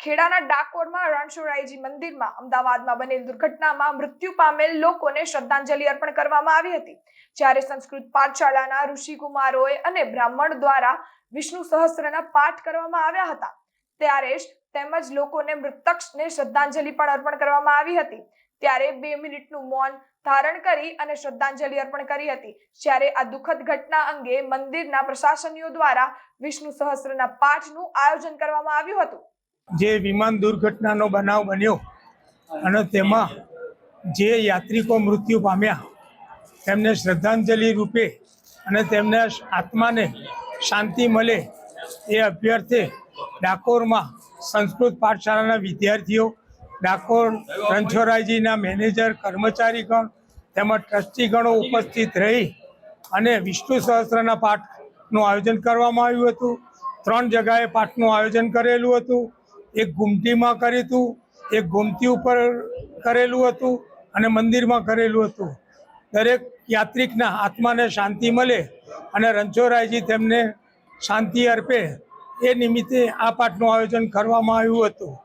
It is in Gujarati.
ખેડાના ડાકોરમાં રણછોડરાયજી મંદિરમાં અમદાવાદમાં બનેલ દુર્ઘટનામાં મૃત્યુ પામેલ લોકોને શ્રદ્ધાંજલિ અર્પણ કરવામાં આવી હતી। જ્યારે સંસ્કૃત પાઠશાળાના ઋષિકુમારોએ અને બ્રાહ્મણ દ્વારા વિષ્ણુ સહસ્ત્રના પાઠ કરવામાં આવ્યા હતા। ત્યારે તેમજ લોકોને મૃતકને શ્રદ્ધાંજલિ પણ અર્પણ કરવામાં આવી હતી। ત્યારે 2 મિનિટનું મૌન ધારણ કરી અને શ્રદ્ધાંજલિ અર્પણ કરી હતી। જ્યારે આ દુઃખદ ઘટના અંગે મંદિરના પ્રશાસનીઓ દ્વારા વિષ્ણુ સહસ્ત્રના પાઠનું આયોજન કરવામાં આવ્યું હતું। જે વિમાન દુર્ઘટનાનો બનાવ બન્યો અને તેમાં જે યાત્રિકો મૃત્યુ પામ્યા તેમને શ્રદ્ધાંજલિ રૂપે અને તેમના આત્માને શાંતિ મળે એ અભ્યર્થે ડાકોરમાં સંસ્કૃત પાઠશાળાના વિદ્યાર્થીઓ, ડાકોર રણછોડરાયજીના મેનેજર, કર્મચારીગણ તેમજ ટ્રસ્ટીગણો ઉપસ્થિત રહી અને વિષ્ણુ સહસ્ત્રના પાઠનું આયોજન કરવામાં આવ્યું હતું। 3 જગાએ પાઠનું આયોજન કરેલું હતું। એક ગુમટીમાં કર્યું હતું, એક ગોમતી ઉપર કરેલું હતું અને મંદિરમાં કરેલું હતું। દરેક યાત્રિકના આત્માને શાંતિ મળે અને રણછોડરાયજી તેમને શાંતિ અર્પે એ નિમિત્તે આ પાઠનું આયોજન કરવામાં આવ્યું હતું।